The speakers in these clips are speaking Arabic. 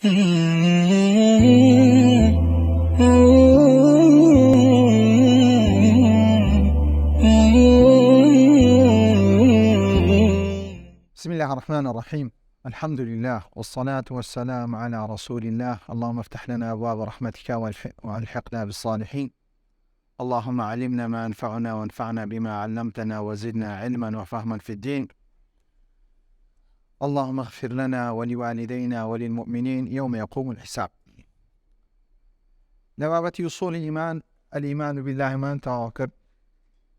بسم الله الرحمن الرحيم. الحمد لله والصلاة والسلام على رسول الله. اللهم افتح لنا أبواب رحمتك والحقنا بالصالحين. اللهم علمنا ما ينفعنا وانفعنا بما علمتنا وزدنا علما وفهما في الدين. اللهم اغفر لنا ولوالدينا وللمؤمنين يوم يقوم الحساب. نبابة أصول الإيمان بالله من تواكر،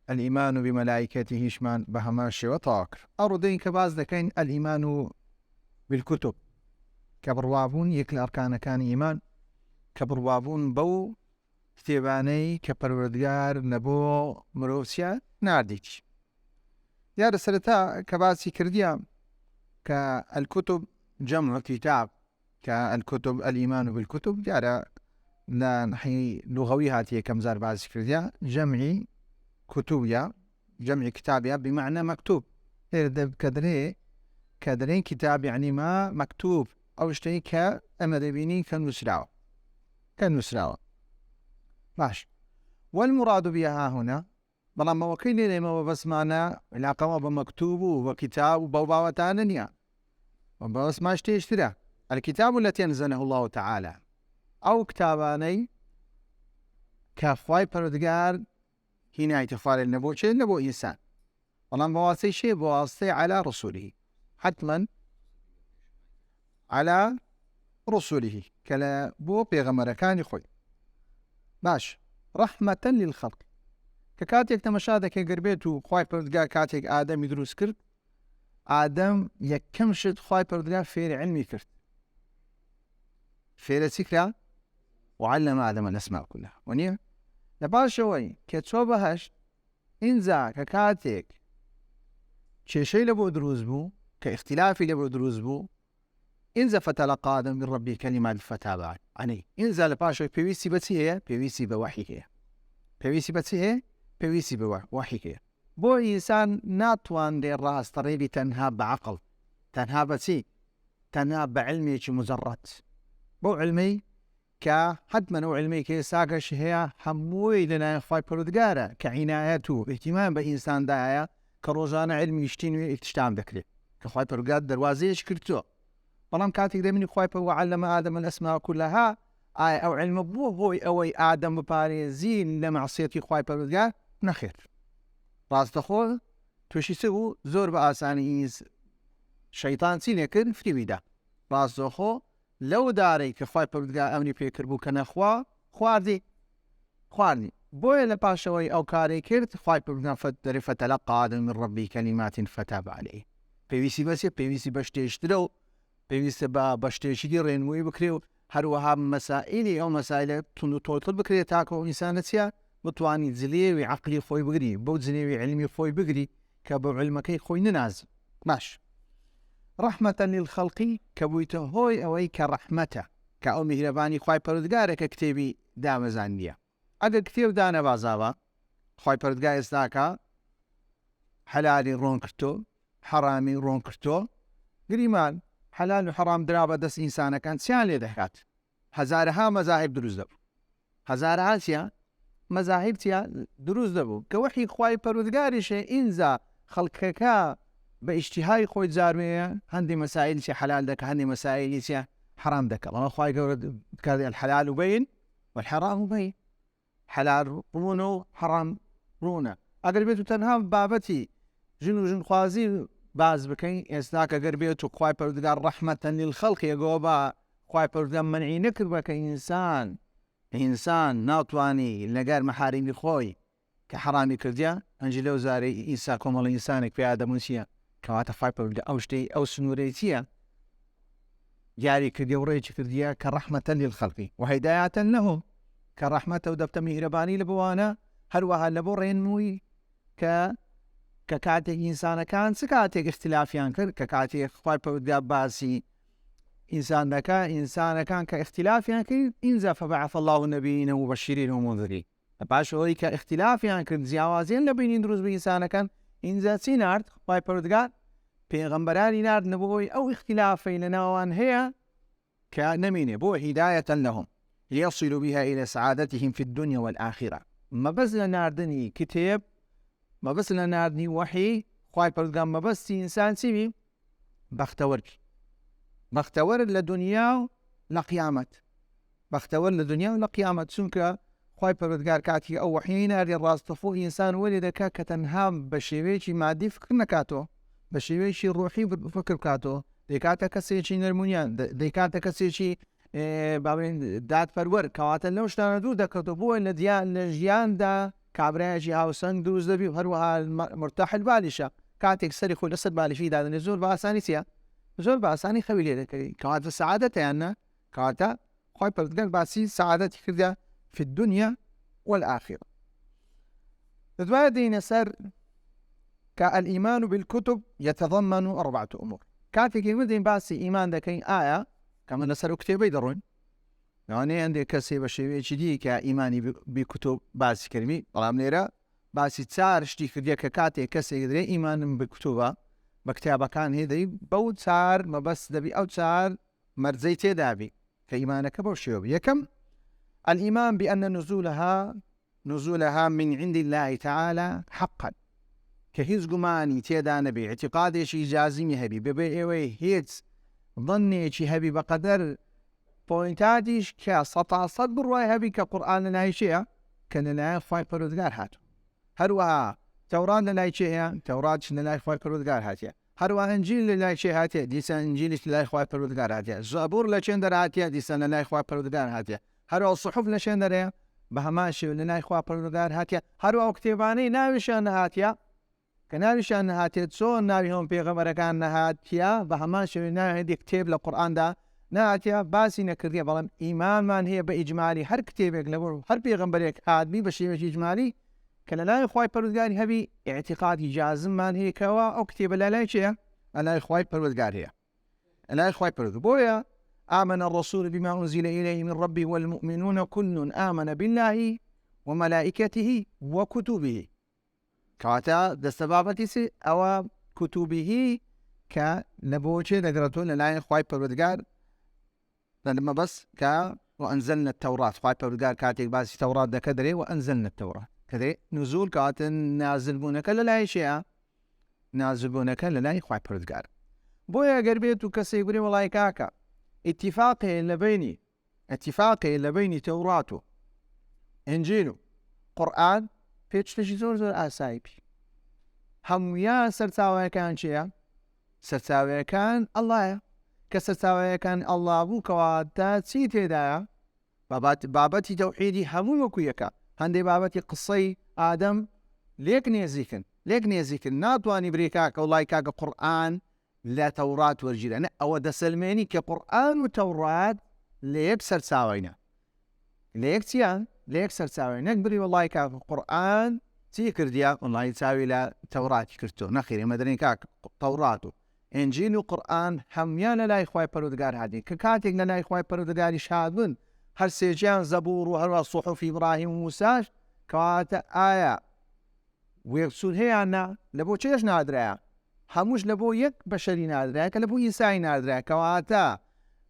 الإيمان بملائكته شمان بهماش وتواكر. أردين كباز دكين الإيمان بالكتب كبروابون يكل أركان كان إيمان كبروابون بو كتاباني كبروردگار نبو مروسيا نارديش. يا رسالتا كباسي كرديا كالكتب جمع كتاب، كالكتب الإيمان بالكتب جارة لا نحي لغوي هاتي كمزار باسي كرديا جمعي كتوبيا، جمع كتابيا بمعنى مكتوب. كدرين كتاب يعني ما مكتوب أو شيء كأمدبيني كالنسراوة ماشي. والمراد بها هنا بلما وكيل لما بس معنا العلاقة بمكتوب وكتاب وبوابتانيا وبس ما اشترى الكتاب التي أنزله الله تعالى أو كتاباني كفاي بردقار هنا يتفعل النبو إنسان ولما بواسي شيء بواسي على رسوله، حتما على رسوله كلا بو بيغمر كان يخوي باش رحمة للخلق. ككاتيك تمشادك قربيتو خواي بردقا كاتيك آدم يدروس كرت، آدم يكمشت خواي بردقا فير علمي كرت، فير سكرة وعلم آدم الأسماء كلها ونيا لباش شوي كتشوبهش إنزا ككاتيك شي لبو دروز بو كاختلافي لبو دروز بو إنزا فتلقى آدم من ربي كلمات فتابع عني إنزا لباشو بيويسي بتسيه بيويسي بوحيه بيويسي بتسيه بيويسي بوحيه. بو إنسان ناتوان دي الراس طريبي تنها بعقل، تنها بتسي، تنها بعلمي مجرد. بو علمي كحد منو علمي كي ساقش هي حموي لنا يخفاي برودقارة كعنايته اهتمام بإنسان دايا كروزانا علمي يشتين يتشتام بكري كخفاي برودقار دروازي يشكرتو بلام كاتك دمني خفاي وعلم آدم الأسماء كلها أو علم بو هو أوي آدم بباريزين لمعصيتي خفاي برودقار نخير راس دخول توشي سو زور بآساني شيطان سينيكن فريويدا راس دخول لو داري كخواي بردقا أمني بيكر بو كان خواردي بوي لباشوي أو كاري كرت خواي بردقا فتري فتلقى آدم من ربي كلمات فتاب عليه. بيويسي بيويسي بشتيشترو بيويسي بشتيشتي رينوي بكريو هروها مسائلي أو مسائل تندو توتل بكري تاكو إنسانتيا بتواني زليوي عقلي خوي بقري بو زليوي علمي خوي بقري كبو علمكي خوي نناز ماش. رحمة للخلق كبويته هوي أوي كرحمته كأمي هرباني خواي پردگاره ككتبي دام زانية أقل كتير دانا بازابا خواي پردگاه استاكا حلالي رون كرتو حرامي رون كرتو قريمان حلال وحرام درابة دس إنسانا كان سيان لي دحكات هزارها مذاهب دروز دبو هزارها سيان مذاهب سيان دروز دبو كوحي خواي پردگاري شي إنزا خلقكا باجتهاي خوي زارمية هندي مسائل شي حلال دك هندي مسائل شي حرام دك. الله خواي قول كذا الحلال وبين والحرام وبين حلال رونو حرام رونا أقربيتو تنها بابتي جن خوازي باز بكين يسناك أقربيتو خواي بردقار رحمة للخلق يقوبا خواي بردقار منعي نكر إنسان ناطواني لقار محارمي خوي كحرامي كرديا هنجي لو زاري إنساكم الله إنسانك في آدم ونسيا كواتا فايبر أو شتي أو سنوريتيا جاري كرديا وريتش كرديا كرحمة للخلق وهداية لهم كرحمة ودبتمي رباني لبوانا هروها لبورينوي ككاتي إنسان كان سكاتي اختلافيان ككاتي فايبر باسي إنسان دكا إنسان كان كاختلافيان كي إنزا فبعث الله النبيين مبشرين ومنذرين باش هوي كاختلافيان كرد زياوازين لبين دروز بإنسان كان إنزا سينارد فايبر پیغمبرانی نارد نبوي أو اختلافي لناوان هي كنمينة بو هداية لهم ليصلوا بها إلى سعادتهم في الدنيا والآخرة. ما بس لناردني كتاب، ما بس لناردني وحي خواهي پروردگار، ما بس إنسان سيبي بختور لدنيا لقيامت، بختور لدنيا لقيامت. سنك خواهي پروردگار كاتي أو وحيين هذه الراستفو إنسان ولدك كتنهام بشيويشي مادي فكر نكاتو، بشيويشي روحي فكر كاتو، ديكاتا كسيشي نرمونيان، ديكاتا كسيشي بابين داد فرور كواتا لو شتانا دو دكتو بو لجيان دا كابراجي هاو سنگ دوز دبي وهروها مرتاح البالشة كاتك سريخو لسد بالشي داد نزول باساني سيا نزول باساني خويلي لك كواتا سعادة يعني كواتا خواهي پروردگار باسي سعادتي كرده في الدنيا والآخرة. تدوار دين سر كالإيمان بالكتب يتضمن 4 أمور. كاتك يمدين باسي إيمان دكين آية كما نسر كتابي درون يعني عندي كسي بشيء جديد كإيماني بكتب باسي كلمي طالما ليرة باسي تسار شتي كرديا كاتي كسي يدري إيمان بكتبه بكتابة كان هذي بود سار ما بس دبي أو سار مرزيتي دابي كإيمانك بوشيوب. يكم الإيمان بأن نزولها من عند الله تعالى حقا كهيز قماني تيدا نبي اعتقادي شي جازمي هبي ببي هيتس ظني شي هبي بقدر بوينتاتيش كسطع صدر واي هبي كقرآن لنا شيء كان لنا خواهي پروردگار هاتو هروها توراة لنا شيء توراة لنا خواهي پروردگار هاتيا هروها انجيل لنا شيء هاتيا ديسان انجيل لنا خواهي پروردگار هاتيا زبور لچندر هاتيا ديسان لنا خواهي پروردگار هاتيا هروها الصحف لچندر بهماشي لنا خواهي پروردگار هاتيا هروها كتاباني ناوشان هاتيا كناوشان هاتيا تسون ناويهم پیغمبر كان هاتيا بهماشي لنا هدي كتاب لقرآن دا ناتيا باسي نكرديا بلام إيمان من هي بإجمالي هر كتابك لبور هر بيغمبريك هادمي بشي إجمالي كلا لا يخواي پروردگاري هبي اعتقادي جازم من هي كوا أو كتاب لا شيء لا يخواي پروردگار هي لا يخواي پروردگار بويا آمن الرسول بما أنزل إليه من ربه والمؤمنون كل آمن بالله وملائكته وكتبه كواتا دستبابتي أو كتبه كنبوشي نقرأتو لا يخواي پروردگار لما بس وأنزلنا التوراة خواهي پروردگار كاتيك باسي توراة دا كدري وأنزلنا التوراة كدري نزول كاتن نازل بونك للا شيء نازل بونك للا خواهي پروردگار بويا قربيتو كسي يقولي والله كاكا اتفاقي اللي بيني توراتو انجيلو قرآن بيتش تشي زور آسايبي هم يا سرتاوي كان شيء سرتاوي كان الله كسرتاوي كان الله بو كواتا تسيتي دايا بابتي توحيدي همو وكويكا هندي بابتي قصي آدم ليك نيزيكن ناتواني بريكاك والله كاك قرآن لا توراة والجيل أنا أود سلميني كقرآن وتوراة ليك سرتاوينا ليك سرتاوينا نقبري والله كاك قرآن تيكر ديا والله يتساوي لا توراة كرتو نخيري مدرين كاك توراتو انجيل وقرآن هم يانا لا يخواي پروردگار هادي ككاتك لا يخواي پروردگار شادن هر سيجان زبور وهر صحف إبراهيم وموسى كواتا آية ويقصون هي أنا لبو تشيش نادرها هموش لبو يك بشري نادرها كلبو إنسان نادرها كواتا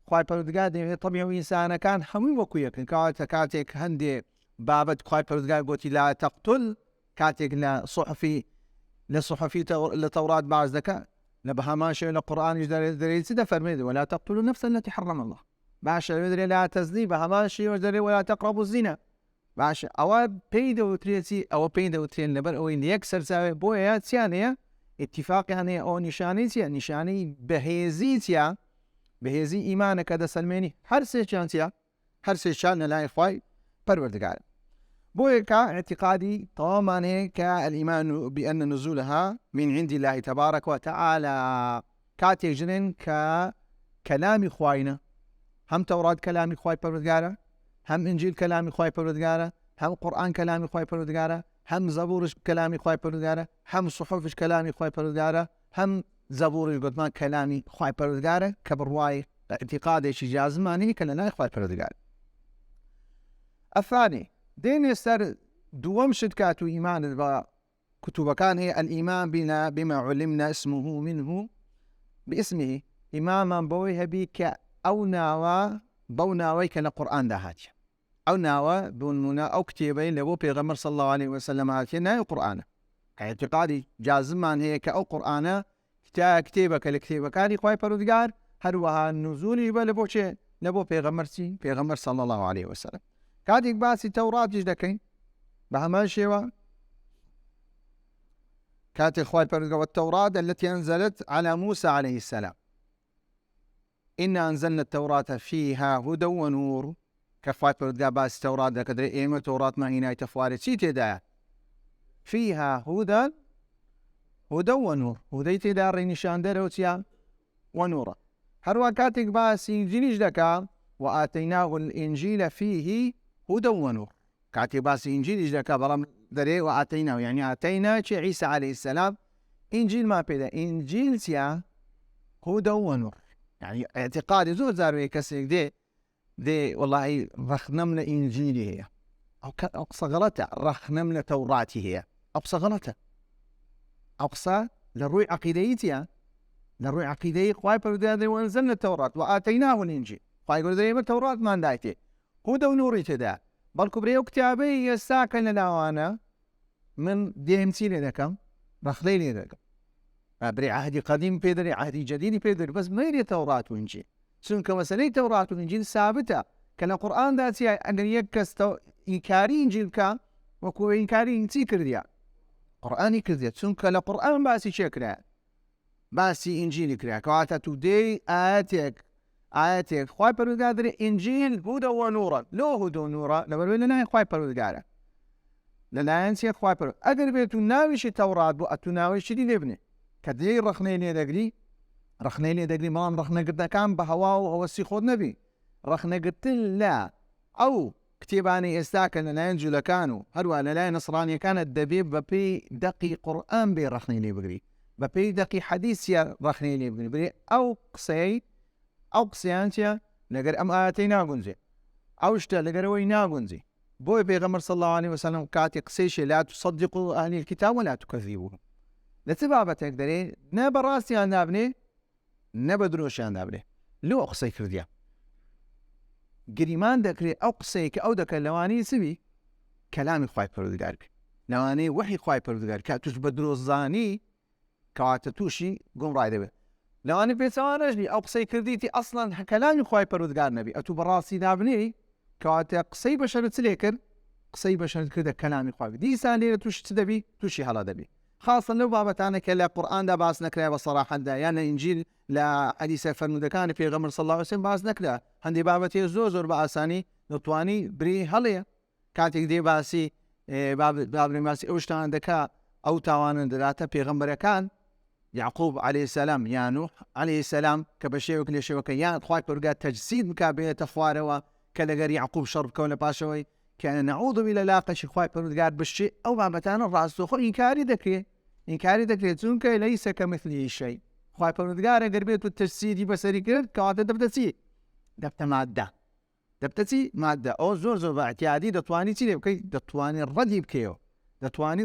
خواي پروردگار دي طبيعي إنسان كان همو وكو يك كواتا كاتك هندي بابت خواي پروردگار قوتي لا تقتل كاتك لصحفي لتوراة بعض ذكاء نبها ماشي القرآن يدري سيدا فرميد ولا تقتلوا النفس التي حرم الله باش يدري لا تزني بها ماشي يدري ولا تقربوا الزنا باش أو بيدو تريسي أو بيدو ترين نبر أو إن يكسر سوي بويا ثانية اتفاق يعني أو نشاني بهزي إيمانك هذا سلماني هر سيشان لا إخوي پروردگار بويا كاعتقادي طبعا كالإيمان بأن نزولها من عند الله تبارك وتعالى كاتيك جنين ككلام خواينا هم توراة كلام خواي پروردگار هم إنجيل كلام خواي پروردگار هم قرآن كلام خواي پروردگار هم زبورش كلام خواي پروردگار هم صحفش كلام خواي پروردگار هم زبورش قدمان كلام خواي پروردگار كبرواي اعتقادي شي جازماني كلنا خواي پروردگار. الثاني دين يستر دوم شدكات إيمان كتب كان هي الإيمان بما علمنا اسمه منه باسمه إماما بويه بك ئەو ناوە بەو ناوەی کە لە قورئاندا هاتیە، ئەو ناوە بۆنمونە ئەو کتێبەی لە بۆ پێغەمبەر صلی الله عليه وسلم هاتیە ناوی قورئانە، کە اعتقادی جازممان هەیە کە ئەو قورئانە کتێبەکە لە کتێبەکانی خوای پەروەردگار، هەروەها نزولی بە لە بۆ چێ؟ لە بۆ پێغەمبەر صلی الله عليه وسلم. کاتێک باسی تەوراتیش دەکەین بە هەمان شێوە، كاتي خوای پەروەردگار والتوراة التي أنزلت على موسى عليه السلام إنا أنزلنا التوراة فيها هدى ونور. كخوای پەروەردگار باسی تەورات دەکەدرێ ئێمە تەوراتمان هێنای تەفوارە چی تێدایە؟ فيها هدى ونور، هودەی تێدا ڕێنیشاندەرەوە چیە؟ ونورە. هەروە کاتێک باسی ئینجیلیش دەکا وآتيناه الإنجيل فيه هدى ونور، كاتێک باسی ئینجیلیش دەکا بەڵام دەرێ وآتيناه يعني آتينا چی؟ عیسی عليه السلام ئینجیل ما پێدا. ئینجیل چیە؟ هدى ونور. يعني اعتقادی زۆر جاروەیە کەسێک دێ والله ڕەخنەم لە ئینجیلی هەیە، ئەو قسە غەڵەتە. ڕەخنەم لە تەوڕاتی هەیە، ئەو قسە غەڵەتە. ئەو قسە لە ڕووی عەقیدەیی چیە؟ لە ڕووی عەقیدەی خوای پەروەردگار دەڵێ وەنزەلنا التەوڕات وآتەیناه الإنجیل، خوای گەورە دەڵێ ئێمە تەوراتمان دایتێ هودە و نوڕی تێدا. بەڵکو برێ ئەو کتابەی ئێستا کە لە ناوانە من دێم چی لێ دەکەم؟ ڕەخلەی لێ دەکەم. برێ عهدی قەدیم پێ دەرێ، عهدی جەدیدی پێ دەرێ، بەس مەیرێ تەورات و ئینجیل، چونکە مەسەلەی تەورات و ئینجیل سابتە کە لە قورئاندا چیە؟ ئەگەر یەک کەس ئینکاری ئینجیل بکە وەکو ئینکاری چی کردیە؟ قورئانی کردیە، چونکە لە قورئان باسی چێ کرایە؟ باسی ئینجیلی کرایە، کەواتە تو دێی ئاەتێک خوای پەروەردگار دەڵێ ئینجیل هودە و نوڕە، لۆ هودە و نوڕە لەبەرەوەی لەلایەن خوای پەروەردگارە، لەلایەن چێ؟ خوای پەروەردگار. ئەگەر بێت و ناویشی تەورات بوو ئەتو ناویشی لێ بنێ کە دێی ڕەخنەی لێ دەگری، بەڵام ڕەخنەگرتەکان بە هەوا و هەوەسی خۆت نەبی. ڕەخنەگرتن لە ئەو کتێبانی ئێستا کە لەلایەن جوولەکان و هەروە لەلایەن نەسڕانیەکانە دەبێت بە پێی دەقی قورئان بێ ڕەخنەی لێ بگری، بە پێی دەقی حەدیثە ڕەخنەی لێ بگری. برێ ئەو قسەیان چیە؟ لەگەر ئەم ئاەتەی ناگونجێ، ئەو شتە لەگەرەوەی ناگونجی. بۆی پێغەمبەر صلی الله عليه وسلم کاتی قسەیشێ لا تصدقوا أهل الكتاب ولا تكذبوهم، لە چ بابەتێک دەرێ نە بەڕاستیان دابنێ نە بە درۆشیان دابنێ، لۆ قسەی کردیە. گریمان دەکرێت ئەو قسەی کە ئەو دەکەن لەوانەیە چبی؟ کەلامی خوای پەروەردگار بێ، لەوانەیە وحی خوای پەروەردگار کە توش بە درۆزانی کەواتە تووشی گومڕای دەبێت. لەوانەیە پێچەوانەژنی ئەو قسەی کردیتی ئەسڵەن کەلامی خوای پەروەردگار نەبی، ئەتوو بەڕاستی دابنێ کەواتە قسەی بەشەرت چ لێ کرد؟ قسەی بەشەرت کردە کەلامی خوای. دیسان لێرە تووشی چ دەبی؟ تووشی هەڵا دەبی. خاصە لەو بابەتانە کە لە قورئاندا باس نەکرای بە سەراحەتدا، یان لە ئینجیل لە حەدیثە فەرموودەکانی پێغەمبەر صلی الله عليه وسلم باس نەکرا. هەندێک بابەتێ زۆر بە ئاسانی دەتوانی بری هەڵەیە. کاتێک دێ باسی ئەو شتان دەکا ئەو تاوانە دەداتە پێغەمبەرەکان، یعقوب عليه السلام یان نوح عليه السلام، کە بە شێوەیەک لە شێوەکە یان خوای پەروەردگار تەجسید بکا بێتە خوارەوە کە لەگەر یعقوب شەڕ بکەون لە پاشەوەی کە نەعوذ بالله لاقەشی خوای پەروەردگار بشێ. ئەو بابەتانە ڕاستەوخۆ ئینکاری دەکرێت چونکە لەیسە کەمثلیه شەی. خوای پەروەردگار ئەگەر بێت و تەجسیدی بەسەری کرد کەواتە دەبتە چی؟ دەبتە مادە. دەبتە چی؟ مادە. ئەو زۆر بە احتیاطی دەتوانی چی لێ بکەیت؟ دەتوانی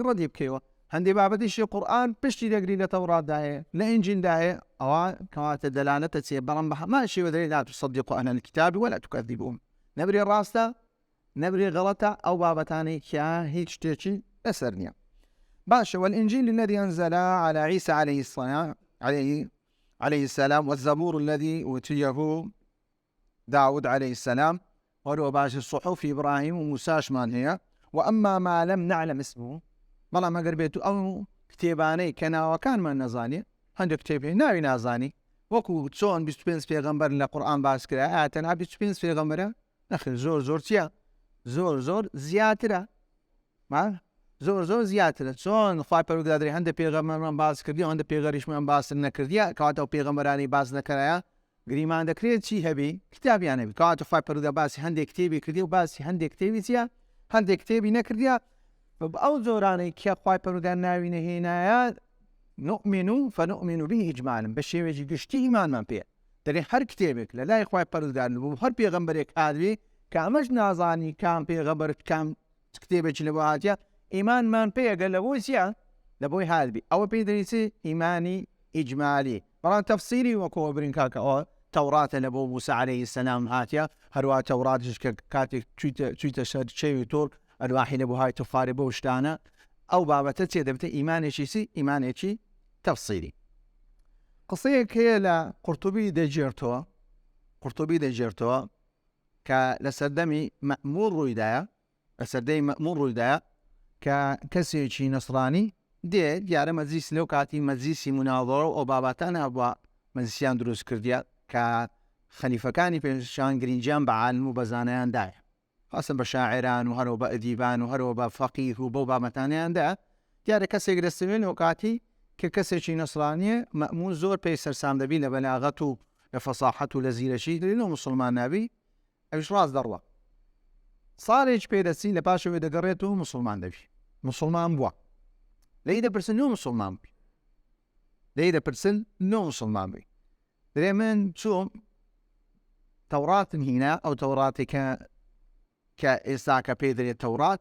ڕەدی بکەیەوە. هەندێک بابەتیشی قورئان پشتی دەگری لە تەوراتدایە، لە ئینجیلدایە، ئەوە کەواتە دەلالەتە چێ؟ بەڵام بە هەمان شێوە دەڵێ لا تصدقوا أهل الكتاب ولا تكذبوهم، نەبرێ ڕاستە نەبرێ غەڵەتە ئەو بابەتانەی کە هیچ شتێکی لەسەر نییە. باشە. والإنجيل الذي أنزل على عيسى عليه السلام والزبور الذي أوتيه داود عليه السلام وهو باش الصحف إبراهيم وموسى من هي. وأما ما لم نعلم اسمه، بەڵام ما قربيتو أو كتاباني كنا وكان من نزاني، هندك كتابي ناوي نازاني وەکو چۆن 25 پێغەمبەر لە قورئان باس کرا، تەنها 25 پێغەمبەرە نەخێر، زۆر چییە؟ زۆر زیاترە، زۆر زیاترە. چۆن خوای پەروەردگار دەڵێ هەندێک پێغەمبەرمان باس کردی و هەندێک پێغەریشمان باس نەکردیە، کەواتە ئەو پێغەمبەرانی باس نەکرایە گریمان دەکرێت چی هەبی؟ کتابیان هەبی. کەواتە خوای پەروەردگار باسی هەندێک کتێبی کردی و باسی هەندێک کتێبی چییە؟ هەندێک کتێبی نەکردیە. ئەو زۆرانەی کە خوای پەروەردگار ناوی نەهێنایە نؤمن فنؤمن به إجمالا، بە شێوێکی گشتی ئیمانمان پێ دەڵێ هەر کتێبێک لە لای خوای پەروەردگار بوو هەر پێغەمبەرێک هاتوێ کە ئەمەش نازانی کام پێغەمبەر کام کتێبێکی لە بۆ هاتیە، ئیمانمان پێیەگە لە بۆی چییە؟ لە بۆی هاتبی. ئەوە پێی دەڵێ چی؟ ئیمانی ئیجمالی. بەڵام تەفسیری وەکو برین کاکە ئەوە تەوراتە لە بۆ موسى عليه السلام هاتیە هەروە تەوراتش کە کاتێک چوویتە سەر چێوی تۆر ئەلواحی لە بۆ های تفاری بۆ شتانە ئەو بابەتە چێ دەبێتە ئیمانێکی تەفسیری. قسەیەک هەیە لە قورتوبی دەجێرتەوە کە لە سەردەمی مەأمون ڕوویدایە کە کەسێکی نەسڕانی دێ دیارە مەجلیس لەو کاتی مەجلیسی مناظەرە و ئەو بابەتانە هەبووە مەجلیسیان دروست کردیە کە خەلیفەکانی پێشان گرنگیان بە عالم و بە زانایاندایە خاصن بە شاعران و هەرەوە بە ئەدیبان و هەرەوە بە فەقیه و بەو بابەتانیاندا دیارە کەسێک دەستێنێت لەو کاتی کە کەسێکی نەسڕانیە مەأمون زۆر پێی سەرسام دەبی لە بەلاغەت و لە فەساحەت و لە زیرەشی لەو مسلمان نابی ئەویش ڕاست دەڕوە ساڵێک پێدەچی لە پاشەوەی دەگەڕێت و مسلمان دەبی مسلمان بووە لەی دەپرسن نۆ مسلمان بی درێ من چۆم تەوراتم هینا ئەو تەوراتی کە ئێستا کە پێ دەرێت تەورات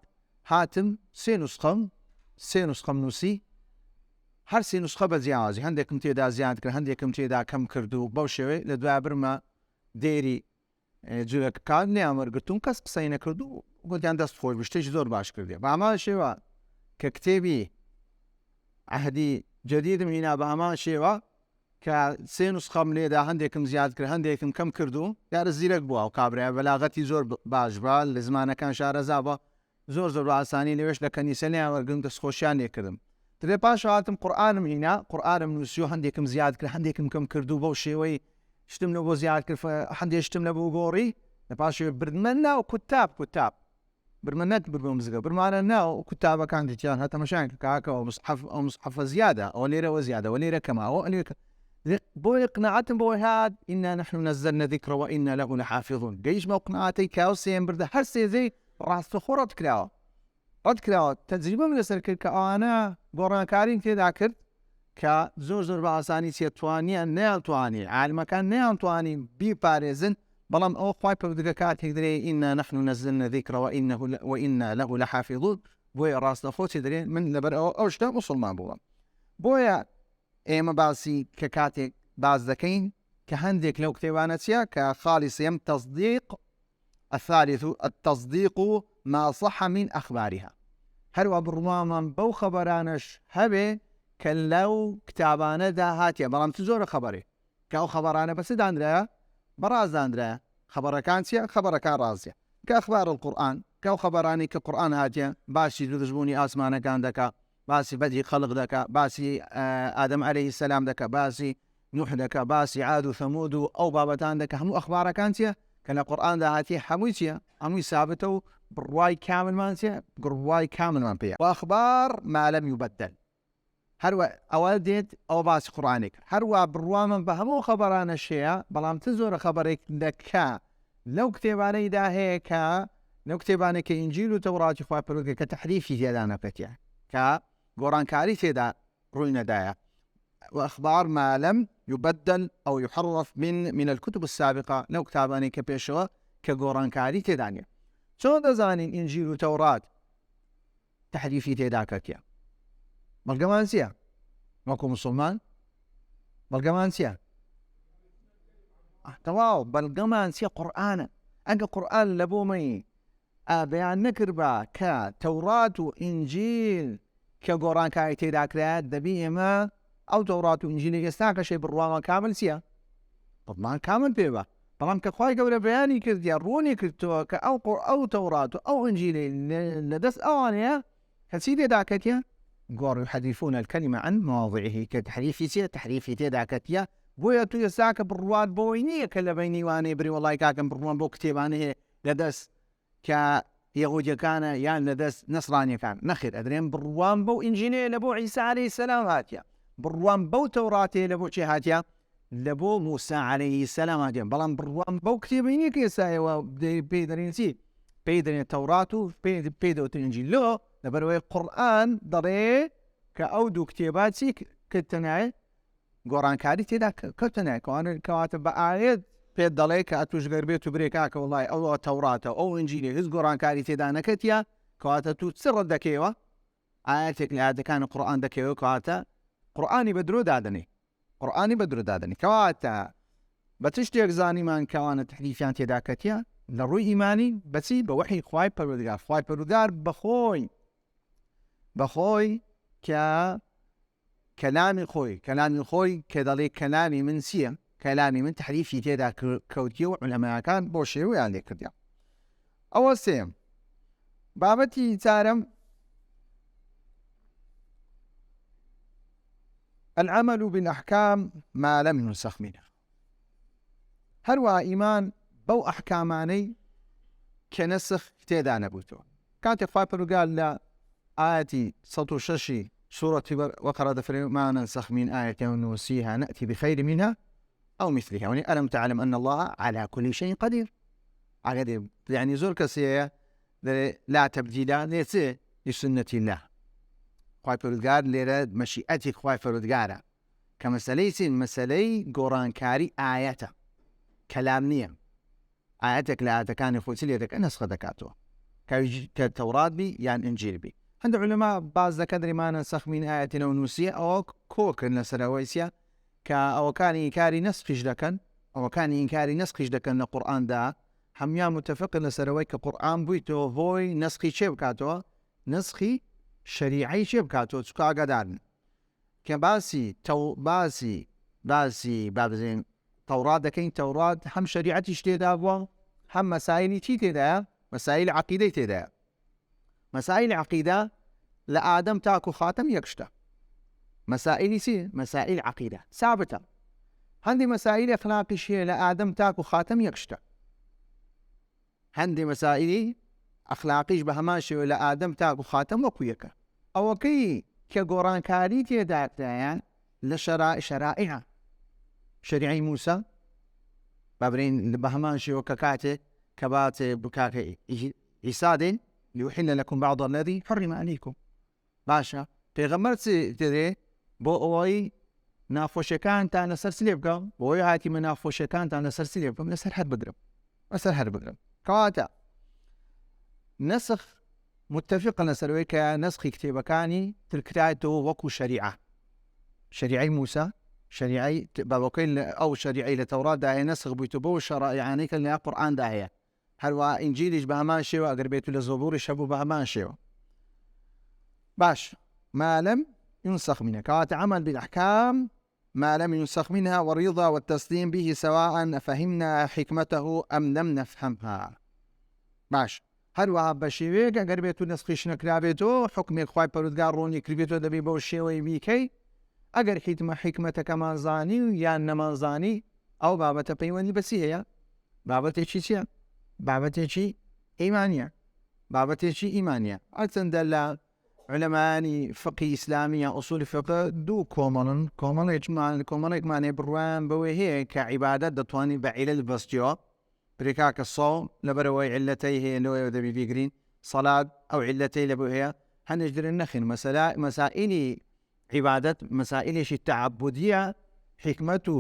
هاتم سێ نوسخەم نووسی هەر سێ نوسخە بە جیاوازی هەندێکم تێدا زیاد کرد هەندێکم تێدا کەم کرد و بەو شێوەیە لە دوای برمە دێری جوێکەکان نیامەرگتون کەس قسەی نەکرد و گوتیان دەست خۆش شتێکی زۆر باش کردێ بە هەمان شێوە کە کتێبی عەهدی جەدیدم هینا بە هەمان شێوە کە سێ نوسخەم لێدا هەندێکم زیاد کرد هەندێکم کەم کرد و یارە زیرەک بووە و کابرای بەلاغەتی زۆر باش بە لە زمانەکان شارەزا بە زۆر بە ئاسانی لەوێش لە کەنیسە نیامەرگم دەستخۆشیان لێ کردم درێ پاش هاتم قورئانم هینا قورئانم نووسی و هەندێکم زیاد کرد هەندێکم کەم کرد و بەو شێوەی شتم لە بۆ زیاد کرد هەندێک شتم لە بۆ گۆڕی لە پاشەوێ بردمە ناو کوتاب برمەنەت بردم مزگە برمانە ناو کوتابەکان دیتیان هەتەمەشان کاکەوە مصحفە زیادە ئەو لێرەوە زیادە و لێرە کەماوە بۆی قناعەتم بۆی هات ئینا نحن نەزەلنا ذیکرە وئینا لەه لەحافظون گەیشتمە قناعەتەی کاو سێم بردە هەر سێزەی ڕاستەخۆ ڕەت کراوە تەجریبەم لەسەر کرد کە ئەوانە گۆڕانکارین تێدا کرد کە زۆر بە ئاسانی سێتوانیان نەیانتوانی عالمەکان نەیانتوانی بیپارێزن بەڵام ئەو خوای پەروەردگار کاتێک دەرێ ئینا نحن نەزەلنا ذیکرە وئینا لەه لەحافظون بۆیە ڕاستەخۆ چێ دەرێ من لەبەر ئەو شتە موسڵمان بووم بۆیە ئێمە باسی کە کاتێک باز دەکەین کە هەندێک لەو کتێبانە چیە کە خاڵیسەیەم الثالث التصديق ما صح من أخبارها هەروە بڕوامان بەو خەبەرانەش هەبێ کە لەو کتابانەدا هاتیە بەڵام زۆرە خەبەرێ کە ئەو خەبەرانە بەس دانرایە بەڕازدانرایە خەبەرەکان چیە خەبەرەکان ڕازیە کە ئەخبار القورآن کە ئەو خەبەرانی کە قورآن هاتیە باسی دروستبوونی ئاسمانەکان دەکا باسی بەدی خەڵق دەکا باسی ئادەم عەلەیهی السەلام دەکا باسی نوح دەکا باسی عاد و ثەمود و ئەو بابەتان دەکا هەموو ئەخبارەکان چیە کە لە قورئاندا هاتیە هەمووی چیە هەمووی سابتە و بڕوای کاملمان چیە بڕوای کاملمان پێیە وأخبار ما لم يبدل هەروە ئەوە دێت ئەو باسی قورئانێک هەروە بڕوامان بە هەموو خەبەرانە شەیە بەڵام زۆرە خەبەرێک دەکا لەو کتێبانەیدا هەیە کە لەو کتێبانێک کە ئینجیل و تەوڕاتی خوا پەروەردگار کە تەحریفی تێدا نەکەتیە کە گۆڕانکاری تێدا ڕووی نەدایە وأخبار ما لم يبدل أو يحرف من الكتب السابقة لو كتاباني كبيشوا كغورانكاري تدانيا شو دزانين إنجيل وتوراة تحريفي تداكتيا بلغمان سيا ماكو مسلمان بلغمان سيا تواو بلغمان سيا قرآن أنك قرآن لبومي بيان نكربا كتوراة وإنجيل كغورانكاري تداكرات دبي إما ئەو تەورات و ئینجیلی ئێستا کە شەی بڕوامان کامل چییە؟ بڕمان کامل پێ بە بەڵام کە خوای گەورە بەیانی کردیە ڕوونی کردووە کە ئەو تەورات و ئەو ئینجیلی لەدەست ئەوانەیە کە چی تێداکەتیە؟ گۆڕ یحەریفون الکەلیمە عن مواضعه کە تحریفی چییە؟ تحریفی تێداکەتیە بۆیە تو ئێستا کە بڕوات بۆی نییە کە لە بینی وانەیە بری وەڵای کاکەم بڕوان بۆ کتێبانە هەیە لەدەست کە یەهودیەکانە یان لەدەست نەسڕانیەکان نەخێر ئەدرێن بڕوان بەو ئینجیلەیە لە بۆ عیسا عەلەیهی السەلام هاتیە بڕوان بەو تەوراتێ لە بۆ چێ هاتیە لە بۆ موسى عەلەیهی السەلام هاتیە بەڵام بڕوان بەو کتێبینی کە ئێستایەوە پێی دەرێن چی پێی دەرێن تەورات و پێی دەوتن ئینجیل لەبەرەوەی قورئان دەڕێ کە ئەو دوو کتێبا چی کردتەنایە گۆڕانکاری تێدا کەوتەنایە کەواتە بە ئاەت پێت دەڵێ کە ئەتوش گەر بێت و برێ کاکە وڵای ئەوە تەوراتە ئەو ئینجیلی هیچ گۆڕانکاری تێدا نەکەتیە کەواتە تو چ ڕەت دەکەیەوە ئاەتێک لە ئاەتەکانی قورئان دەکەوێت کەواتە قورئانی بە درۆ دادنێ کەواتە بتشتێک زانیمان کەوانە تحریفیان تێدا کەتیە لە ڕووی ئیمانی بەچی بە وحی خوای پەروەردگار. خوای پەروەردگار بەخۆی کە کەلامی خۆی کە دەڵێ کەلامی من چییە؟ کەلامی من تحریفی تێدا کەوتیە و عولەماکان بۆ شێوەیان لێ کردیان. ئەوە سێم. بابەتی چارەم العمل بالأحكام ما لم ينسخ منها. هەروە ئیمان بەو ئەحکامانەی کە نەسخ تێدا نەبووتەوە. کاتێک خوای پەروەردگار لە ئاەتی 106 سورة وقرة دەفرێ ما ننسخ من آية وننسيها نأتي بخير منها أو مثلها. يعني ألم تعلم أن الله على كل شيء قدير. يعني زور كسية لا تبديل لسنة الله. خوای پەروەردگار لێرە مەشیئەتی خوای پەروەردگارە کە مەسەلەی گۆڕانکاری ئاەتە، کەلام نییە. ئاەتێک لە ئاەتەکانی خۆی لێ دەکەن نەسخ دەکاتەوە کە تەورات بی یان ئینجیل بی. هەندێک عولەما باز دەکەن ڕێمانە سەخ من ئاەتین و نووسیە ئەوە کۆکردن لەسەرەوەیسیە کە ئەوەکانی ئینکاری نەسخیش دەکەن لە قورئاندا. هەمویان متفقن لەسەرەوەی کە قورئان بوویتەوە هۆی نەسخی چێ بکاتەوە؟ نەسخی شەریعەی چێ بکاتەوە. چکە ئاگادارن کە باسی بابزین تەورات دەکەین. تەورات هەم شەریعەتیش تێدا بووە، هەم مەسائلی چی تێدایە؟ مەسائل عەقیدەی تێدایە. مەسائل عەقیدە لە ئادەم تاکو خاتەم یەک شتە. مەسائلی چی؟ مەسائل عەقیدە سابتە. هەندێک مەسائل ئەخلاقیش هەیە لە ئادەم تاکو خاتەم یەک شتە. هەندێک مەسائلی ئەخلاقیش بە هەمان شێوە لە ئادەم تاکو خاتەم وەکو یەکە. ئەوەکەی کە گۆڕانکاری تێدایە لە شەرائع شەریعەی موسا بابرین بە هەمان شێوە کە کاتێک کە باتێ بکاکە عیسا دێن ليحل لكم بعض الذي حرم عليكم. باشە پێغەمبەر دەرێ بۆ ئەوەی ناخۆشیەکانتان لەسەر سلێ بکەم، بۆ ئەوەی هاتیمە ناخۆشیەکانتان لەسەر سلێ بکەم، لەسەر هەر بگرم. کەواتە نسخ متفقن لەسەرەوەی کە نسخی کتێبەکانی ترکرایەتەوە وەکو شەریعەی موسا، شەریعەی بەڵۆکەی ئەو شەریعەی لە تەوراتدا هەیە نسخ بوویتە بۆ شەرائعانەی کە لە قورئاندا هەیە. هەروە ئینجیلیش بە هەمان شێوە ئەگەر بێت لە زەبووریش هەبوو بە هەمان شێوە. باش ما لم ينسخ منها. كواتە عمل بالأحكام ما لم ينسخ منها والرضا والتسليم به سواء فهمنا حكمته أم لم نفهمها. باش هەروەها بە شێوەیەک ئەگەر بێت و نسخیش نەکرابێتەوە حکمێک خوای پەروەردگار ڕوونی کردبێتەوە دەبێت بەو شێوەی بیکەی. ئەگەر حکمەتەکەمان زانی و یان نەمانزانی ئەو بابەتە پەیوەندی بەچی هەیە؟ بابەتێکی چییە؟ بابەتێکی ئیمانیە. هەرچەندە لە علەمانی فقی ئیسلامی یا ئوسولی فقه دوو کۆمەڵێکمانێ بڕوان بەوەی هەیە کە عیبادەت دەتوانێت بە عیلەت بەستیەوە. برێکاکە ساڵ لەبەرەوەی عیلەتەی هەیە لەوەیەوە دەبی بیگرین، سەڵات ئەو عیلەتەی لەبۆ هەیە. هەندێک درێن نەخین مەسائلی عیبادەت مەسائلێکی تەعەبودیە، حکمەت و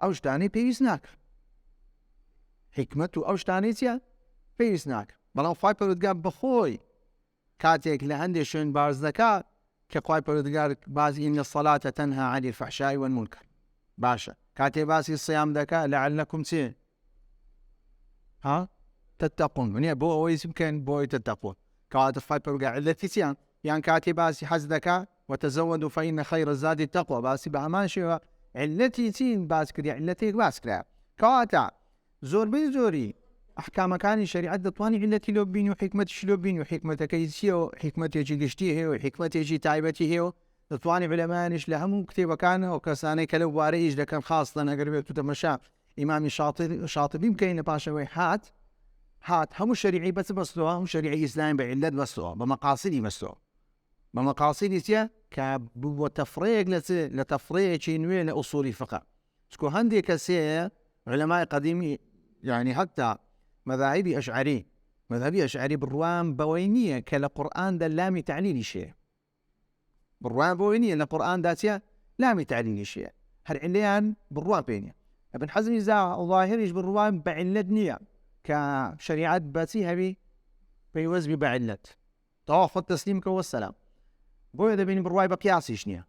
ئەو شتانەی پێویست ناکە. حکمەت و ئەو شتانەی چیە؟ پێویست ناکە. بەڵام خوای پەروەردگار بەخۆی کاتێک لە هەندێک شوێن باز دەکات کە خوای پەروەردگار بازی ئین الصەلاتە تەنها عەنی الفەحشاء والمونکەر. باشە کاتێک باسی سیام دەکات لەعەلەکم چێ؟ تتقون. منە بۆ ئەوەی بکەن بۆی تتقون. کەواتە خوای پەروەردگار عیلەتی چیان؟ یان کاتێک باسی حەج دەکات وتزودوا فإن خير الزاد التقوى. باسی بە هەمان شێوە عیلەتی چین باز کردی؟ عیلەتێک باز کرا. کەواتە زۆری ئەحکامەکانی شەریعەت دەتوانێت عیلەتی لێ ببین و حکمەتیش لێ ببین و حکمەتەکەی چییە و حکمەتێکی گشتی هەیە و حکمەتێکی تایبەتی هەیە و دەتوانێت علەمایانیش لە هەموو کتێبەکانەوە کەسانەی کە لەو بوارەیەش دەکەن خاستن ئەگەر بێت و تەمەشا ئیمامی شاطبی بکەین لە پاشەوەی هات هەموو شەریعی بەستەوە، هەموو شەریعی ئیسلامی بە عیلەت بەستەوە، بە مەقاصدی بەستەوە. بە مەقاصدی چییە؟ کە بووە تەفڕەیەک لە تەفڕەیەکی نوێ لە ئوسولی فقه. چکۆ هەندێک کەسەیە علەمای قەدیمی یعنی هەتا مەذاهبی ئەشعەری بڕوان بەوەی نییە کە لە قورئاندا لامی تعلیلیش هەیە. بڕوان بەوەی نییە لە قورئاندا چییە؟ لامی تعلیلیش هەیە. هەر عیلەیان بڕوان پێ نییە. ابن حەزمی ظاهریش بڕوان بە عیلەت نییە کە شەریعەت بەچی هەبی؟ پەیوەست بی بە عیلەت. تەواو خۆت تەسلیم کە وەسەلام. بۆیە دەبینی بڕوای بە قیاسیش نییە.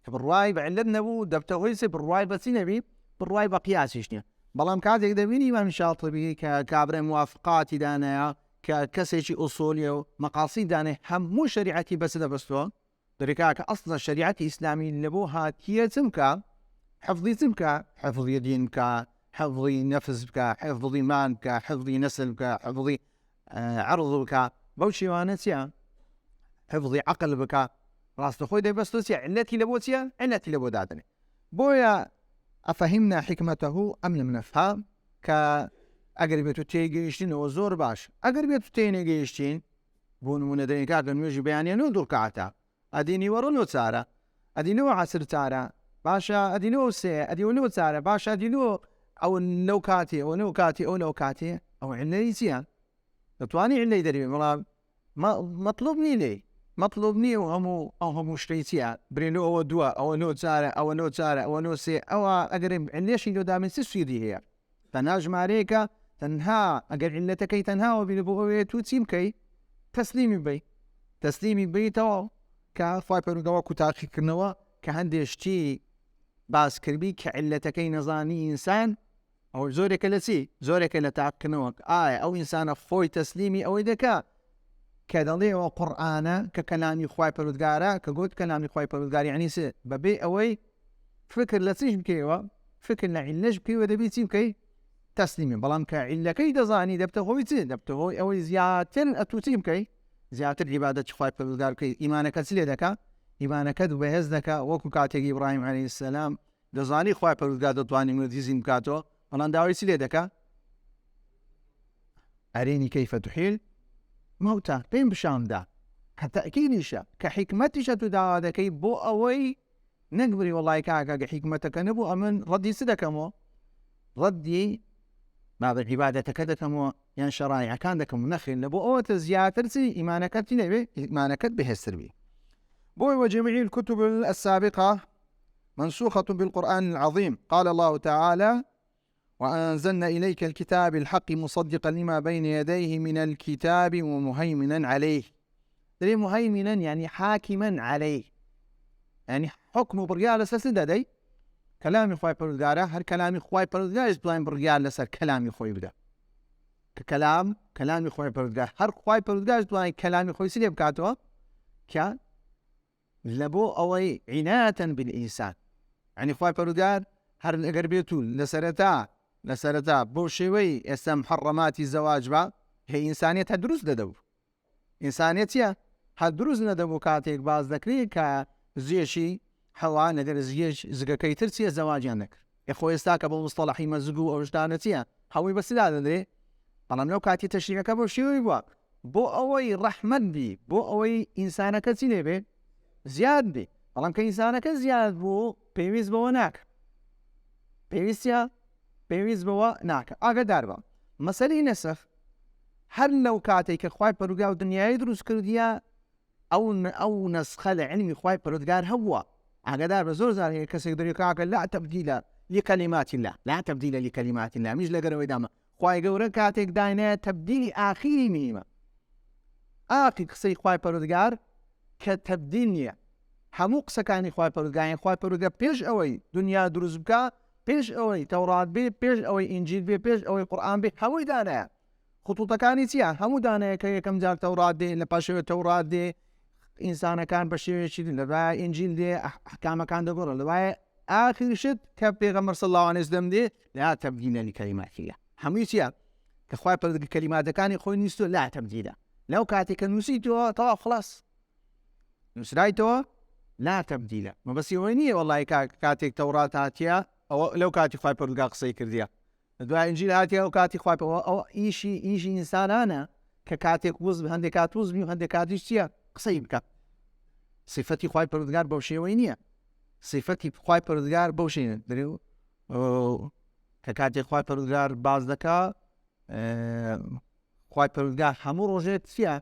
کە بڕوای بە عیلەت نەبوو دەبتە هۆی بڕوای بەچی نەبی؟ بڕوای بە قیاسیش نییە. بەڵام کاتێک دەبینی ئیمام شاتبی کە کابرای موافقاتی دانایە کە کەسێکی ئوسولیە و مەقاسی دانێ هەموو شریعەتی بەس دەبەستەوە دەرێکا کە ئەسڵە شریعەتی ئیسلامی لەبۆ هاتیە چم بکە حفظی چم بکە حفظی دین بکە حفظی نەفس بکە حفظی مان بکە حفظی نەسل بکە حفظی عرض بکە بەو شێوانە چیە حفظی عقل بکە ڕاستەخۆی دەبەستۆ چیە علەتی لەبۆ چیە علەتی لەبۆ دادنێ بۆیە ئەفەهیمنا حکمەتەهو ئەم لم نەفهام کە ئەگەر بێت و تێگەیشتینەوە زۆر باش ئەگەر بێت و تێنێگەیشتین بۆ نمونە دەرێکا کە نوێژی بەیانێنەوە دوورکاتە ئەدینی وەڕۆنەوە چارە ئەدینەوە عەسر چارە باشە ئەدینەوە سێ ئەدیوەنەوە چارە باشە ئەدینەوە ئەو لەو کاتێ ئەو لەو کاتێ ئەو لەو کاتێ ئەو علەی چییە دەتوانی علەی دەرێ بەڵام مەطلوب نی لێ مەطلوب نییە و هەموو شتەی چییە برێنەوە ئەوە دووە ئەوە نۆ چارە ئەوە نۆ چارە ئەوە نۆ سێ ئەوە ئەگەر علێشی لۆدامن چ سوودی هەیە تەنها ژمارەیەکە تەنها ئەگەر علەتەکەی تەنهاوە بینە بۆ ئەوەیە تو چی بکەی تەسلیمی بیتەوە کە خوای پەروەردگار کوتاقیکردنەوە کە هەندێشتی باسکردی کە علەتەکەی نەزانی ئینسان ئەو زۆرێکە لە چی زۆرێکە لە تاقکردنەوە ئایا ئەو ئینسانە خۆی تەسلیمی ئەوەی دەکا کە دەڵێەوە قورئانە کە کەلامی خوای پەروەردگارە کە گوت کەلامی خوای پەروەردگار یعنی چ بەبێ ئەوەی فکر لە چیش بکەیەوە فکر لە علەش بکەیەوە دەبێت چی بکەی تەسلیمی بەڵام کە علەکەی دەزانی دەبتە هۆی چ دەبتە هۆی ئەوەی زیاتر ئەتوو چی بکەی زیاتر عیبادەت خوای پەروەردگار بکەی ئیمانەکەت چ لێ دەکا ئیمانەکەت بەهێز دەکا وەکو کاتێکی ئیبراهیم عەلەیهی سەلام دەزانی خوای پەروەردگار دەتوانی مردیزی بکاتەوە بەڵام داوای چی لێ دەکا ئەرینی کەیفە توحیل موتە پێم بشاندا کە تەئکیدیشە کە حکمەتیشە تو داوا دەکەی بۆ ئەوەی نەکبری وەڵای کاکە کە حکمەتەکە نەبوو ئەمن ڕەدی چ دەکەمەوە ڕەدی بابە عیبادەتەکە دەکەمەوە یان شەرایعەکان دەکەم نەخێن لە بۆ ئەوەتە زیاتر چی ئیمانەکەت چی نەبێ ئیمانەکەت بەهێزتر بێ بۆی وجميع الكتب السابقة منسوخة بالقرآن العظيم قال الله تعالى وأنزلنا إليك الكتاب الحق مصدقا لما بين يديه من الكتاب ومهيمنا عليه دري مهيمنا يعني حاكما عليه يعني حكم بريال لسر دي كلامي خواي پروردگاره هر كلامي خواي پروردگار بلاين بريال لسر كلامي خواي بدا كلامي خواي پروردگار هر خواي پروردگار بلاين كلامي خواي سليب كاتوا كا لبو أوي عناية بالإنسان يعني خواي پروردگار هر اگر بيتو لسرتا بۆ شێوەی ئێستا محەڕەماتی زەواج بە هەیە ئینسانیەت هە دروست دەدەبوو ئینسانیەت چییە هە دروست نەدەبوو کاتێک باز دەکرێت کە زیێشی هەوا لەگەر زیێش زگەکەی تر چیە زەواجیان دەکرد یخۆ ئێستا کە بە مستەڵەحی مەزگ و ئەوشتانە چییە هەووی بەسدا دەدرێ بەڵام لەو کاتی تەشریعەکە بۆ شێوەی بووە بۆ ئەوەی ڕەحمەت بی بۆ ئەوەی ئینسانەکە چی لێبێ زیاد بێ بەڵام کە ئینسانەکە زیاد بوو پێویست بەوە ناکە پێویست بەوە ناکە ئاگادار بە مەسەلەی نەسەخ هەر لەو کاتێک کە خوای پەروەردگار دنیای دروست کردیە ئەو نەسخە لە علمی خوای پەروەردگار هەبووە ئاگادار بە زۆر زار هەیە کەسێک دەری کاکە لا تەبدیل لکەلیمات الله لا تەبدیل لکەلیمات الله میش لەگەرەوەی دامە خوای گەورە کاتێک داینایە تەبدیلی ئاخیری میمە ئاخی قسەی خوای پەروەردگار کە تەبدیل نییە هەموو قسەکانی خوای پەروەردگار خوای پەروەردگار پێش ئەوەی دنیا دروست بکە پێش ئەوەی تەورات بێ پێش ئەوەی ئینجیل بێ پێش ئەوەی قورئان بێ هەمووی دانایە خطوطەکانی چییە هەموو دانایەکە یەکەم جار تەورات دێ لە پاشەوە تەورات دێ ئینسانەکان بە شێوەیەکی لەبای ئینجیل دێ ئەحکامەکان دەگۆڕە لەوایە ئاخرشت کە پێغەمبەر صلی الله علیه وسلم دێ لا تەبدیل لکەلیمات الله هەمووی چییە کە خوای پەروەردگار کەلیماتەکانی خۆی نووسیتۆ لا تەبدیل لەو کاتێک کە نووسیتەوە تەواو خلاص نووسرایتەوە لا تەبدیل مەبەستی ئەوەی نییە وەڵڵی کاتێک تەورات هاتیە ئەوە لەو کاتی خوای پەروەردگار قسەی کردیە دوای ئینجیل هاتیە ئەو کاتی خوای پەروەردگار ئەوە ئیشی ئینسانانە کە کاتێک وز هەندێک کات وز بی و هەندێک کاتیش چییە قسەی بکە صفەتی خوای پەروەردگار بەو شێوەی نییە صفەتی خوای پەروەردگار بەو شێوەیە درێ کە کاتێک خوای پەروەردگار باز دەکا خوای پەروەردگار هەموو ڕۆژێت چییە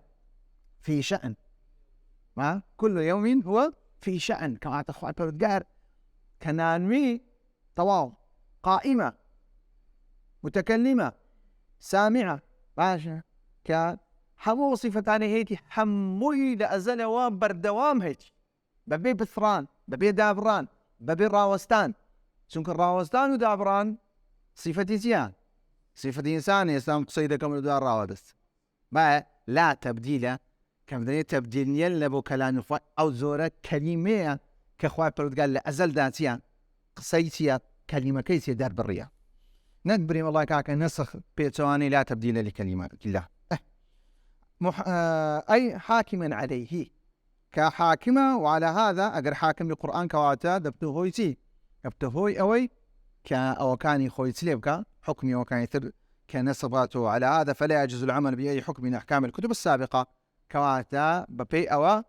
في شأن كل يوم هو في شأن کەواتە خوای پەروەردگار کە نانوی تەواو قائمة متكلمة سامعة باشە کە هەموو صفەتانی هەیەی هەمووی لە ئەزەلەوە بەردەوام هەیە بەبێ بثڕان بەبێ دابڕان بەبێ ڕاوەستان چونکە ڕاوەستان و دابڕان صفەتی زیان صفەتی ئینسان ئێستا قسەی دەکەم لە دوای ڕاوەدەست با لا تەبدیلە کەم دەێت تەبدیل نیە لە بۆ کەلامی خوا ئەو زۆرە کەلیمەیە کە خوای پەروەردگار لە ئەزەلدا چییە قسەی چییە کەلیمەکەی چێ دەربڕیە نەک برێ وەڵای کاکە نەسخ پێچەوانەی لا تەبدیلە لکەلیمات الله أي حاكما عليه كحاكمة وعلى هذا أجر حاكم القرآن كواتا دبتو هويتي دبتو هوي أوي أو كان خويت ليبكا حكمي وكان يثر كنصباته على هذا فلا يجوز العمل بأي حكم من أحكام الكتب السابقة كواتا ببي أو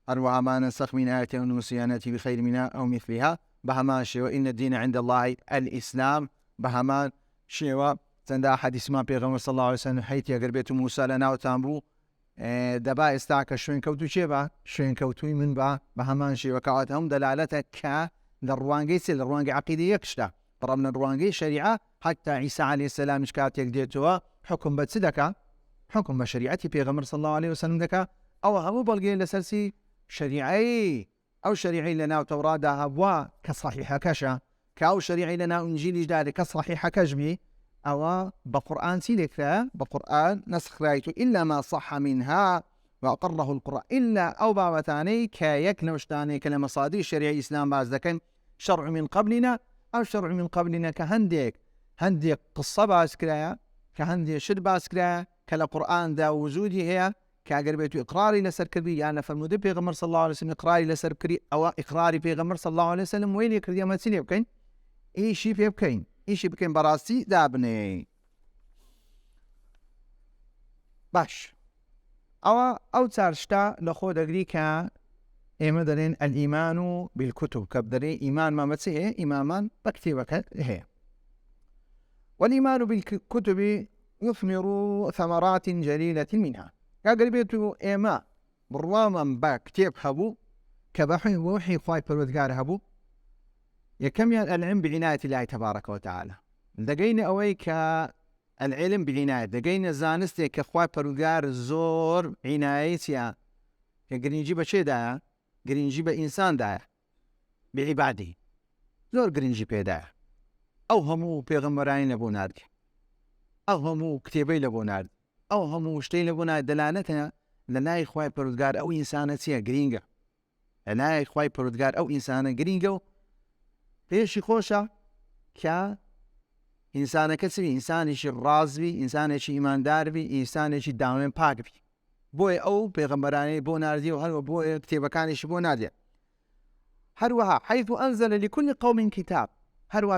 أروع ما نسخ من آية أو نسياناتي بخير منها أو مثلها بهما شيء وإن الدين عند الله الإسلام بهما شيء تندا حديث ما بيغمر صلى الله عليه وسلم حيث يقربيت موسى لنا وتامبو دبا استاك شوين كوتو شيبا شوين كوتوي من با بهمان شي وكاوتهم دلالتك ك للروانجي سل الروانجي عقيدة يكشتا برمنا الروانجي شريعة حتى عيسى عليه السلام مشكات يقديتوا حكم بتسدكا حكم بشريعتي بيغمر صلى الله عليه وسلم دكا أو هم بلقين لسلسي شريعي أو شريعي لنا وتوراة هبوا كصحيحة كشا كأو شريعي لنا إنجيل جداد كصحيحة كجمي أو بقرآن سيلك بقرآن نسخ رايته إلا ما صح منها وأقره القرآن إلا أو بابتاني كيكنوشتاني كلمة صادي شريعي إسلام بازدكن شرع من قبلنا أو شرع من قبلنا كهنديك قصة باسكرايا كهنديك شد باسكرايا كلا قرآن دا وجودي هي كأقربيتو إقراري لسر كربي يعني فالمدى بيغمر صلى الله عليه وسلم إقراري لسر كربي أو إقراري بيغمر صلى الله عليه وسلم وين يكردي ما تسيني بكين إيشي في بكين إيشي بكين براسي دابني باش أو تارشتا لخو دقري كا إيما دارين الإيمان بالكتب كبدري إيمان ما متسيه إيمان بكتبك هي والإيمان بالكتب يثمر ثمرات جليلة منها كاقربيتو إيما برواما باكتب هبو كبحي ووحي خواي پروردگار هبو يكمل العلم بعناية الله تبارك وتعالى دقينا أويك العلم بعناية دقينا زانستي كخواي پروردگار زور عنايتيا كقرين بشي دايا قرين جيبا إنسان دايا بعباده زور قرين جيبا دايا أو همو بيغمرين لبو نارد أو همو كتابي لبو نارد أو همو شتي لبو نارد دلالتنا لناي خواي پروردگار أو إنسانتيا قرينجا لناي خواي پروردگار أو إنسانا قرينجا پێشی خۆشە کە ئینسانەکە ئینسانێکی ڕازبی ئینسانێکی ئیمانداربی ئینسانێکی داوێن پاکبی بۆیە ئەو پێغەمبەرانەی بۆ ناردی و هەروە بۆ کتێبەکانیشی بۆ نادێ هەروەها حيث أنزل لكل قوم كتاب هەروە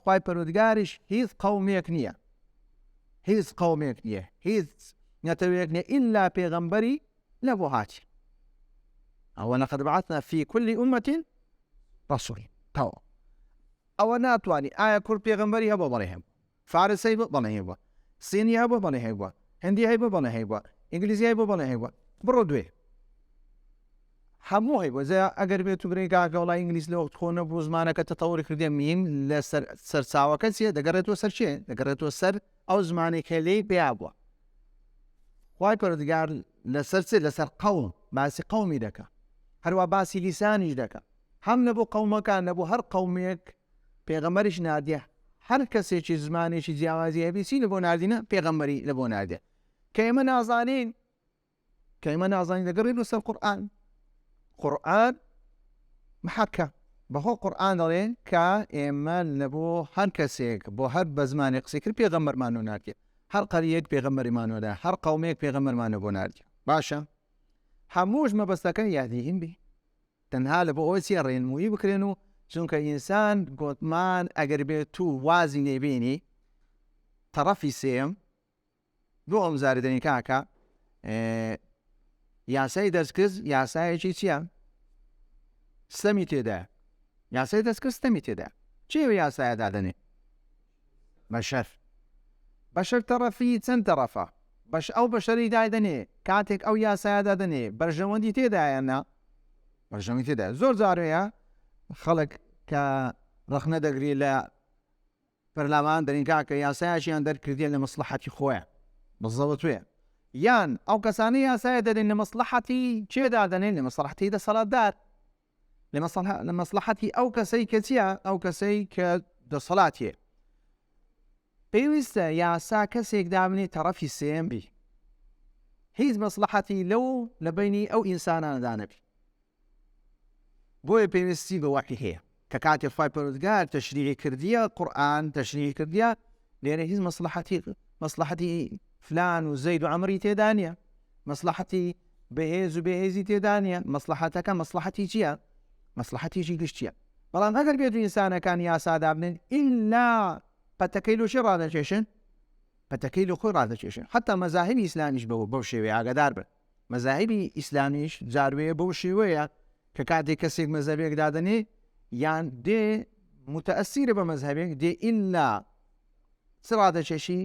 خوای پەروەردگاریش هیچ قومێک نییە هیچ نەتەوەیەک نییە ئیلا پێغەمبەری لە بۆ هاتی ئەوە لەقەد بعثنا في كل أمة رسول تەواو أو ناتواني كل بيغمبري هبو بني هبو فارسي هبو بني هبو صيني هبو بني هبو هندي هبو بني هبو إنجليزي هبو بني هبو برودوي همو هبو زي أقر بيتو بريكا كولا إنجليز لو تخونا بوزمانك التطور كرديا ميم لسر ساوا كنسيا دقرتو سر شيء دقرتو سر أو زماني كلي بيابوا خواي پروردگار لسر قوم باسي قومي دكا هروا باسي لساني دكا هم نبو قومك نبو هر قوميك پێغەمبەریش نادیە هەر کەسێکی زمانێکی جیاوازی هەبێسی لە بۆ ناردینە پێغەمبەری لە بۆ نادێ کە ئێمە نازانین دەگەڕێن لەسەر قورئان محەکە بەخۆ قورئان دەڵێن کە ئێمە لە بۆ هەر کەسێک بۆ هەر بە زمانی قسەی کرد پێغەمبەرمان ناردێ هەر قەریەک پێغەمبەریمانەوەدا هەر قەومێک پێغەمبەرمانە بۆ ناردێ باشە هەمووش مەبەستەکەی یادیهین بێ تەنها لە بۆ ئەوەی ڕێنمویی بکرێن و چونکە ئینسان گوتمان ئەگەر بێت تو وازی نێبێنی تەڕەفی سێم بۆ ئەم زاردنی کاکە یاسای دەستکرد یاسایەکی چییە؟ ستەمی تێدایە یاسای دەستکرد ستەمی تێدایە چێوە یاسایە دادەنێ؟ بەشەر تەڕەفی چەند تەڕەفە ئەو بەشەری دادەنێ کاتێک ئەو یاسایە دادەنێ بەرژەوەندی تێدایەنە بەرژەوەندی تێدایە زۆر جارەیە خەڵک کە ڕەخنە دەگری لە پەرلەمان دەرین کاکە یاسایەکیان دەرکردیە لە مەسلحەتی خۆیان بەزەوە توێ یان ئەو کەسانەی یاسایە دەدەن لە مەسلحەتی چێدا دەنێن لە مەسلحەتی دەسەڵاتدار لە مەسلحەتی ئەو کەسەی کە چییە ئەو کەسەی کە دەسەڵاتیە پێویستە یاسا کەسێک دابنێت تەڕەفی سێم بی، هیچ مەسلحەتی لەو لە بینی ئەو ئینسانانەدا نەبی. بۆیە پێویستی بە وحی هەیە کە کاتێک خوای پەروەردگار تەشریعی کردیە، قورئان تەشریعی کردیە، لێرە هیچ مەسلحەتی فلان و زەید و عەمری تێدا نییە، مەسلحەتی بەهێز و بێهێزی تێدا نییە، مەسلحەتەکە مەسلحەتی چییە؟ مەسلحەتیشی گشتیە. بەڵام ئەگەر بێت و ئینسانەکان یاسادا بنێن ئیلا پەتەکەی لۆ چێ ڕادەکێشن؟ پەتەکەی لە خۆی ڕادەکێشن. حتا مەذاهبی ئیسلامیش بەو شێوەیە ئاگادار بن. مەذاهبی ئیسلامیش جاروەیە بەو شێوەیە کە کاتێک کەسێک مەذهبێک دادەنێ یان دێ متەئەسیرە بە مەذهبێک دێ ئیلا چ ڕادەکێشی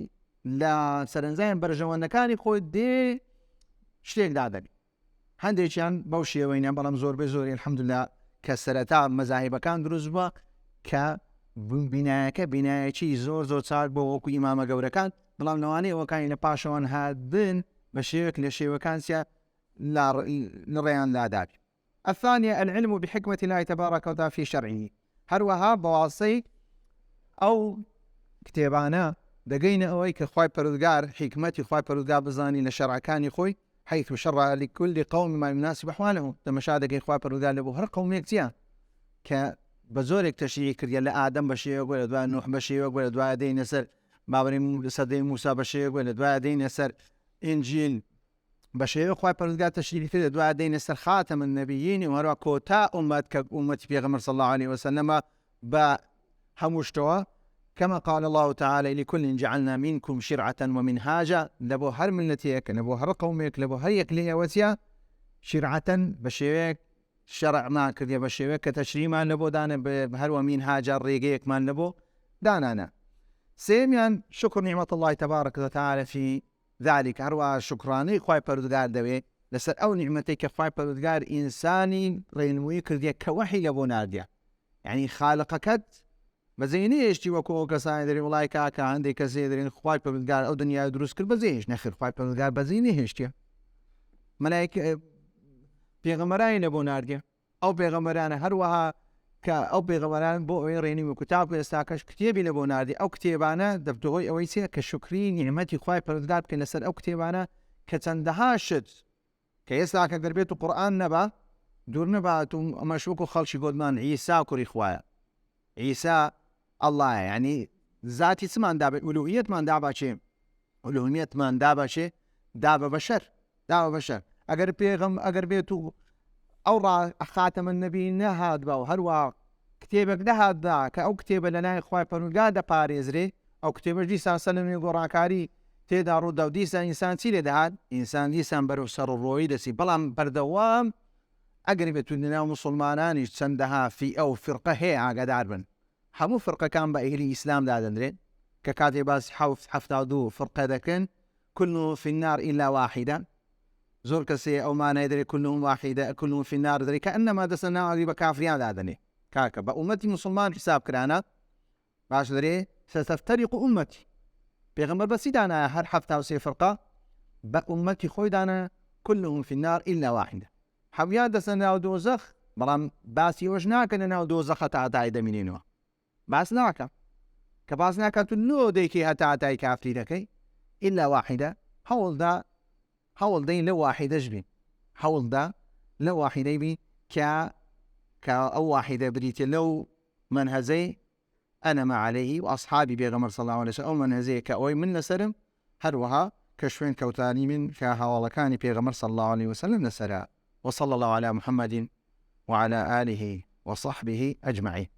لە سەرنجیان بەرژەوەندەکانی خۆی دێ شتێک دادەنی. هەندێکیان بەو شێوەیە، بەڵام زۆربەی زۆری الحەمدوللا کە سەرەتا مەذاهبەکان دروست بووە کە بینایەکە بینایەکی زۆر چاک بۆ وەکو ئیمامە گەورەکان، بەڵام لەوانەیە ئەوەکانی لە پاشەوان هاتبن بە شێوەیەک لە شێوەکانسیە لەڕێیان لادابی. الثانية العلم بحكمة الله تبارك وتعالى في شرعه. هەروەها بەواسطەی ئەو کتێبانە دەگەینە ئەوەی کە خوای پەروەردگار حیکمەتی خوای پەروەردگار بزانی لە شەرعەکانی خۆی، حيث شرع لكل قوم ما يناسب أحوالهم. دەمەشادەکەی خوای پەروەردگار لە بۆ هەر قەومێک چییە کە بە زۆرێک تەشریع کردیە، لە ئادەم بە شێوەیەک بووە، لە دوای نوح بە شێوەیەک بووە، لە دوای دەینە سەر باوەڕی سەدەی موسا بە شێوەیەک بووە، لە دوای دەینە سەر ئینجیل بە شێوەیە خوای پەروەردگار تەشریع کرد، لە دوای دەینە سەر خاتەم النەبیین و هەروە کۆتا ئومەت کە ئومەتی پێغەمبەر صلی الله عليه وسلم بە هەموو شتەوە. كما قال الله تعالى لكل جعلنا منكم شرعة ومنهاجا. لبو هر ملتيك، لبو هر قومك، لبو هر يكليه وتيا شرعة بشيوك شرع ما كذي بشيوك كتشريع ما لبو دانا بهر ومنهاجا الريقيك ما لبو دانانا. سيميان شكر نعمة الله تبارك وتعالى في ذلك. هروا شكراني خواي پەروەردگار دەوێ لەسەر ئەو نیعمەتەی کە خواي پەروەردگار ئینسانی ڕێنمووی کردیە کە وحی لەبۆ ناردیە. یعنی خالقەکەت بەزەینێشتی وەکو ئەو کەسانی دەرێن وڵای کاکە هەندێک کەسێ دەرێن خوای پەروەردگار ئەو دنیای دروست کرد بەزەیش نەخێر، خوای پەروەردگار بەزەی نەهێشتیە، مەلایکە پێغەمبەرانی لەبۆ ناردیە. ئەو پێغەمبەرانە هەروەها کە ئەو پێغەمبەران بۆ ئەوەی ڕێنی کوتاب و ئێستاکەش کتێبی لەبۆ ناردی. ئەو کتێبانە دەبتەوەی ئەوەی چیە کە شکری نیعمەتی خوای پەروەردگار بکەین لەسەر ئەو کتێبانە کە چەندەها شت کە ئێستا کە دەربێت و قورئان نەبا دوور نەبات و ئەمەش وەکو خەڵکی گۆدمان عیسا کوڕی خوایە، عیسا الله، یعنی ذاتی چمان دابێت ئولوهیەتمان دابا چێ، ئولوهیەتمان دابا چێ، دابە بەشەر، دابە بەشەر. ئەگەر بێت و ئەو خاتەمە النەبی نەهات بە و هەروە کتێبێک نەهاتدا کە ئەو کتێبە لە لای خوای پەروەردگار دەپارێزرێ، ئەو کتێبەش دیسان سەلەمی گۆڕاکاری تێدا ڕوودا و دیسان ئینسان چی لێ دەهات؟ ئینسان دیسان بەرەو سەر و ڕۆیی دەسی. بەڵام بەردەوام ئەگەر بێت و لەناو موسڵمانانیش چەندەها فی ئەو فرقە هەیە، ئاگادار بن هەموو فرقەکان بە ئەهلی ئیسلام دادەنرێن کە کاتێ باسی 72 فرقە دەکەن كلهم في النار إلا واحدة. زۆر کەسێ ئەومانای دەرێ كلهم واحدة كلهم في النار دەرێ کە ئەنەما دەستە ناوی بە کافریان دادەنێ. کاکە بە ئومەتی موسڵمان حساب کرانە باش دەرێ ستفترق ئومەتی. پێغەمبەر بەچی دانایە هەر 73 فرقە بە ئومەتی خۆی دانە كلهم في النار إلا واحدة. هەمویان دەستە ناو دۆزەخ، بەڵام باسی ئەوەش ناکەن لە ناو دۆزەخە تا ئەتای دەمینێنەوە، باس ناکە کە باس ناکات و لۆ دەیکەی هەتا ئەتای کافری دەکەی إلا واحدة. هەوڵدەین لە واحدەش بین، هەوڵدا لە واحدەی بین کە ئەو واحدە بریتە لەو منهەزەی أنا ما عليه وأصحابي بيغمر صلى الله عليه وسلم أو منهزي كأوي من لسرم هروها كشفين كوتاني من كهوالكاني بيغمر صلى الله عليه وسلم لسرا. وصلى الله على محمد وعلى آله وصحبه أجمعين.